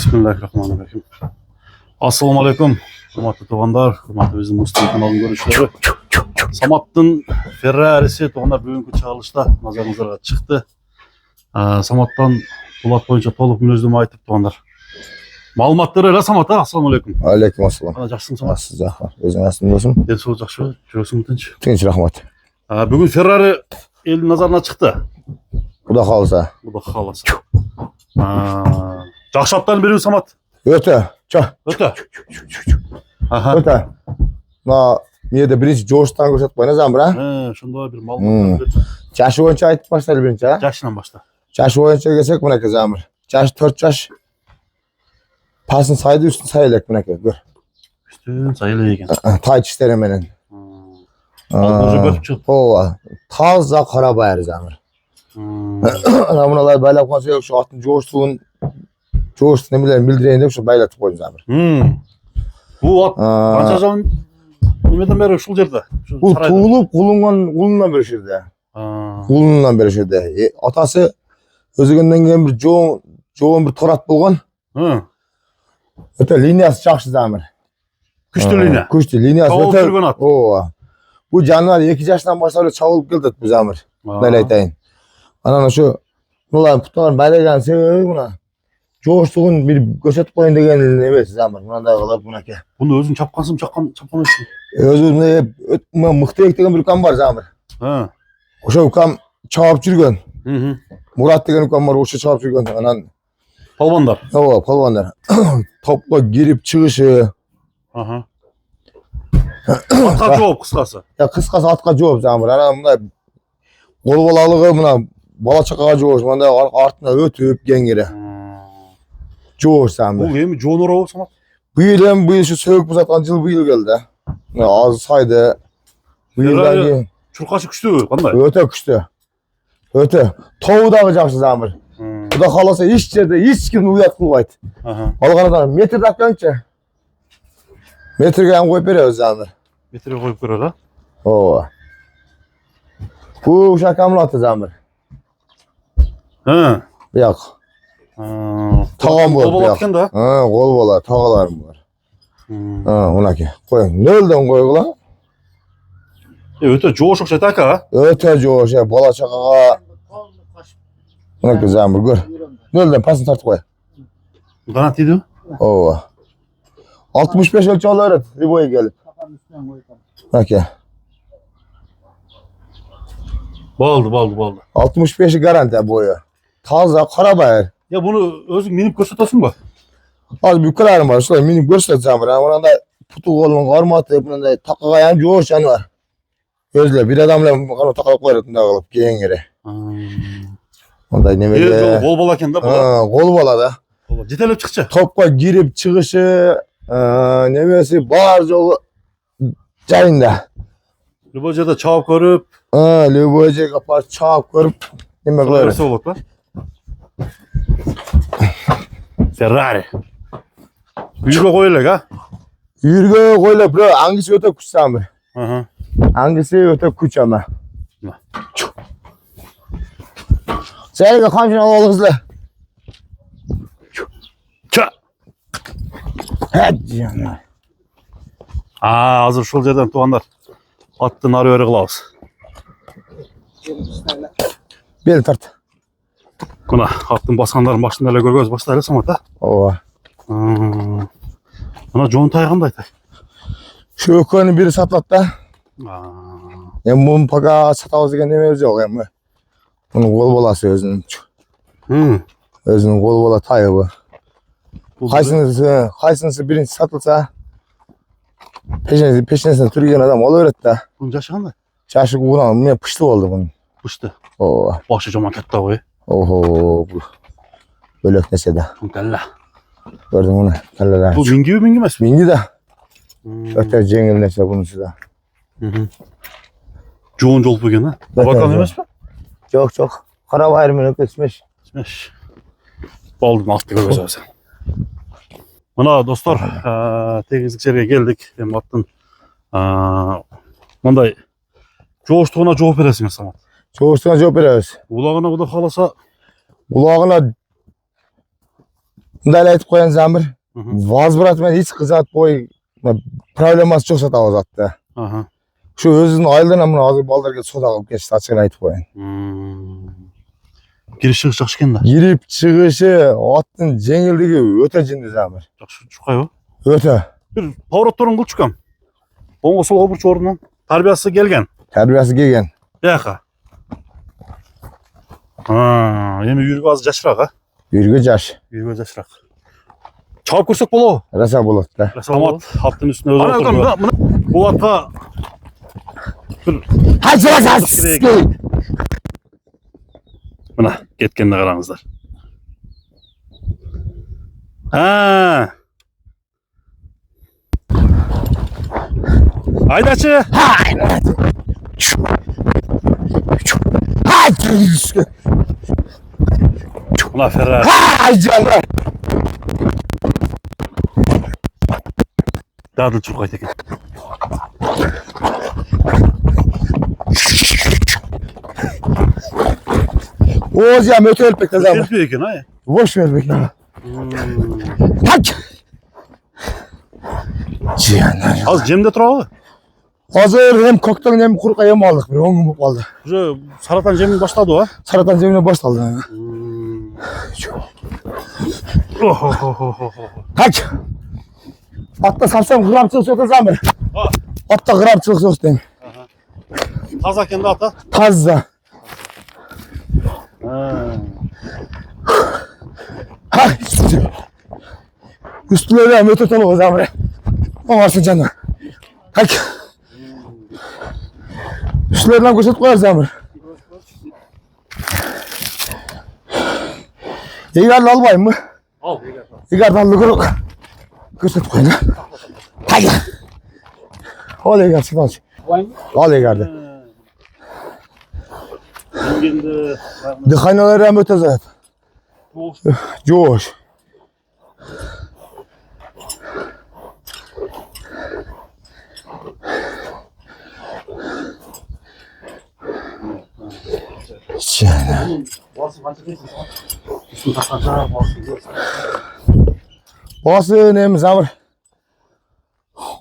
Bismillahirrahmanirrahim. Assalamu alaikum. Hurmatlı tuğanlar, hurmatlı bizim Mustafa kanalının görüşleri. Samat'ın Ferrari'si tuğanlar bugünkü çağrılışta nazarınızga çıktı. Samat'tan bulat boyunca toluk münözlüğümü aytıp tuğanlar. Malumatları öyle Samat ha. Assalamu alaikum. Aleyküm assalam. Ana жақсың Samat. Siz жақсы. Өзің nasılsың досым? Ден сол жақсы, жүресің тыныш. Tinch rahmat. Bugün Ferrari elin nazarına çıktı. Xudo xolisa. Bu da xalasa. Жақсы аптаны беру Samat. O'ta. Öte. Aha. O'ta. Mына menda birinchi jo'shdan ko'rsatib qo'yamiz Zamir, ha? Shunday bir ma'lumotlar berdi. Jashi bo'yicha aytib boshlaylik birinchi, ha? Jashidan boshla. Jashi bo'yicha kelsak, mana aka Zamir. Jashi 4 yosh. Pasini saydi, ustini saylak mana aka, ko'r. Üstün sayılı ekan. Tay tishlari bilan. Aldırıcı bölüp çıktı. Toza qora bayir Zamir. Ana bunalar baylab qo'ysa yo'q, shu otni jo'shni bilan bildirayin deb shu baylatib qo'ydim Zamir. Bu at qancha zaman nimadan beri uşul yerde? Bu tuğulup kulundan berişirdi. Kulundan berişirdi. Atası özügünden gelen bir çoğun bir torat bulgan. Öte liniyası çakşı Zamir. Güçlü liniyası. Güçlü liniyası. Çavulup sürgün at. Bu canlılar 2 yaşından başlayıp çavulup geldi bu Zamir. Böyle aytayın. Ana şu bunlar putar bayragan sebebi buna. Joştuğun bir göçet koyun degen emes Zamir. Buna da kılıp buna ke. Bunu özün çapkansın çapkamıyorsun. Özümde mıhtı degen bir ukam var Zamir. Oşa ukam çağıp жүрген. Murat degen ukam var, oşa çağıp жүрген. Anan Palvanlar. Palvanlar. Topla girip çıkışı. Atqa жооп kıskası. Ya kıskası atqa жооп Zamir. Ana bunda kol balalığı buna bala çakağa жооп. Bunda artına ötüp gengire. жооп Zamir. Bu emi John Oro Samat. Bu yıl şu söğüp uzatkan yıl bu yıl geldi. Az saydı. Bu yıldan ki Çurkaşı güçlü. Qanday? öte güçlü. Öte. Tovu da jakşı Zamir. Bu da kalasa hiç yerde hiç kim uyat kılmaydı. Alğanadan metre dakkança. Metrege hem koyup veriyoruz Zamir. Metre koyup verir ha. Bu uşak amlatı Zamir. Yok. Tağam var. Kol atken da. Kol bala, tağalarım var. Ona ki. Koyun. Nereden koyun lan? Öte joşuk şey taka. Öte joş ya bala çakağa. Ona ki Zamir gör. Nereden pasını tartıp koy. Qanat deydi? 65 ölçü alır. Riboya gelip. Okey. Baldı. 65'i garanti boyu. Taze kara bayır. Ya bunu özün minip göstersin mi? Az bir kırarım var. Şöyle minik göstereceğim. Ona da putu kolun karmatı. Buna da takakayan coğuş yanı var. Gözle bir adamla kanı takalıp koyarım. Dağılıp giyen yere. Onda ne böyle. Bol balaken da. Kol bala da. Citelep çıkışı. Topla girip çıkışı. Ne böylesi bağır yolu. Cayında. Lübaca'da çağıp görüp. Lübaca'ya kapar çağıp görüp. Yemek koyarım. Neresi olur lan? Ferrari. Yürüge koyulur ha? Yürüge koyulur. Bro, hangisi öte kuş Zamir? Hangisi öte kuş ama. Sen de kamçın oğlu hızlı. Hadi canım. Hazır şol yerden tuğanlar. Attın arı öyle kılavuz. Bel tart. Buna attın baskanların başında öyle görgöz başlayla Samat ha? Buna John Taygan da. Şu ökönün biri satlat da. Bunun paka satavuz degen dememiz yok. Bunun kol balası özünün. Özünün kol bala tayı bu. Kaysınızı birinci satılsa peşinesine türgen adam ol öğret de. Bunun yaşı kanday? Yaşı buna pışlı oldu bunun. Pıştı. Başı caman katta koy. Bu. Bölök nese de. Kalla. Gördün bunu. Kallalar. Bu mingi mi mingimez? Mingi de. Öte cengil nese bunun size. John Jolp bugün ha? Bakalım emez mi? Çok. Kara bayramını kesmiş. Baldım altı görgöz abi sen. Buna dostlar, tekizlik yerine geldik. Hem attın. Bunday joştuğuna cevap veresiniz Samat. Joştuğuna cevap vereriz. Kulağına kadar kalasa. Kulağına Bunday aytib qo'yan Zamir. Hı hı. Vazbirat men hech qizat bo'y problemasi yo'q sata oladi. Aha. Shu o'zining oildan ham hozir bolalarga soda qilib ketishdi, açık aytib qo'yan. Giriş çıkış yaxshi ekanda. Girib chiqishi, otning jengilligi o'ta jinni Zamir. Yaxshi chiqayo. O'ta. Bir pavrotlarni qilib chiqam. O'ngga so'lga burch o'rnidan tarbiyasi kelgan. Tarbiyasi kelgan. Bu yoqqa. Ha, endi yurgi oz jashroq, ha. Yurgi jash. Yurgi jashroq. Chop ko'rsak bo'ladi. Rasa bo'ladi-da. Samat xalqning ustida o'zi o'tirdi. Bu otga Hajrasas. Mana ketganda qarangizlar. Ha. Haydachi. Ulan Ferrari. Canlar. Dadil chiqib qayt ekan. O'zi ham o'ta elpekda Zamir. Kelpi ekan, ha. Boş ver bekle. Tak. Cihanlar. Az jemde turadi. Hozir hem kokteyl hem quruq yem oldik. Bir 10 gün bo'lib qoldi. Уже saratan jemini boshladi, ha. Saratan jemini boshladi. Tak. Hatta salsam gramçılık so'ta Zamir. Hatta gramçılık so'tdim. Toza ekanda ata. Toza. Ha. Üstüne hem öte tonu Zamir. Olmasın canım. Tak. Üstlerden koşup koyar Zamir. Egarni almayın mı? Al. Egarni alıp koşup koyun. Hadi. Al egar çıkmaz. Al egarni. Endi Dixaynalar hem öte zat. Joş. Canım. Bası neyim Zamir?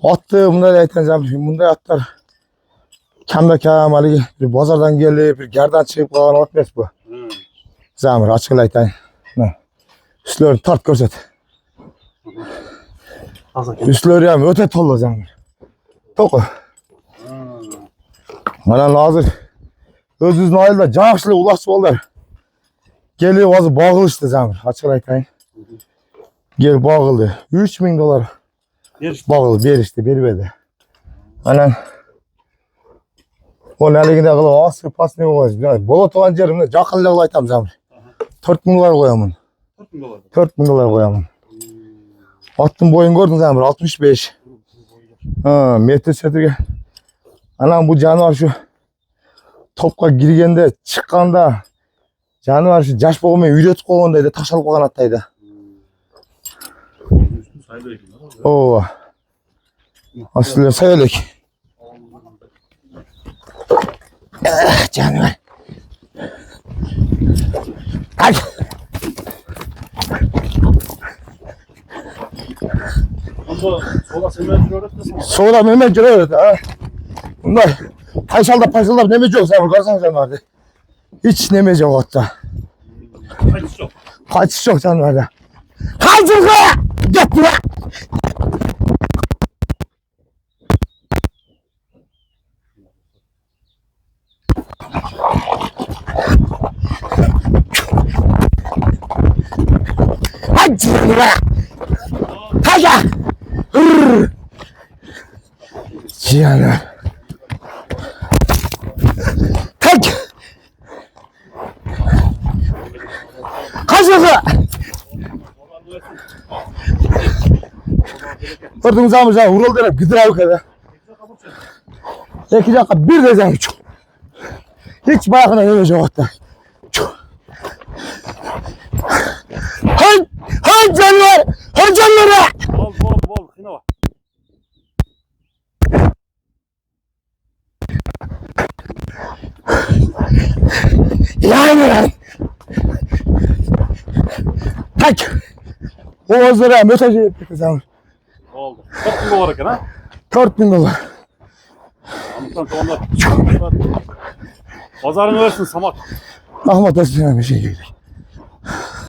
Attı bunday aytan Zamir. Bunday atlar. Kamda kam haligi bir bozordan kelib, bir gardan chiqib qolgan ot emas bu. Zamir ochiq aytay. Üstlerini tart ko'rsat. Üstleri ham o'ta to'la Zamir. To'qi. Mana hozir o'zimizning oilada yaxshi uloqchi bo'ldilar. Kelib hozir bog'ilishdi Zamir, ochiq aytay. Kelib bog'ildi. $3000 bog'ildi, berishdi, bermadi. Mana o neligida qilib osi pasni qo'yish. Bo'la turgan yerimni yaqinlab aytam Zamir. $4000 qo'yaman. $4000 qo'yaman. Otning bo'yini ko'rding Zamir, 65. Ha, metr setirga. Ana bu jonivar shu topqa girganda, chiqqanda jonivar shu jash bo'lmay uyretib qo'ygandayda tashlab qo'ygan attaydi. Oo. Aslında sayılık. Canım. Hadi. Soğuda Mehmet Cüre öğretti. Bunlar paysalda nemeci yok. Sen bakarsan vardı. Hiç nemeci yok hatta. Kaçış yok canlarda. Kaçış yok! Git lan! Hadi lan! Hadi! Cihanlar. Kalk! Kaç yoksa? Gördüğünüz zaman sen vuruldu hep gidir abi kadar. 2 dakika bir de sen çok. Hiç bayakına yemeyeceğim hatta. Hay canlar! Hay canlara! Bol, yine var. Yani lan! Tak! Oğuzlara mesaj ettik zaman. Oldu. 4 bin dolar eken ha? 4000 dolar. Anlıktan tavanlar. Pazarını versin Samat. Ahmet Aslı'na bir şey geldik.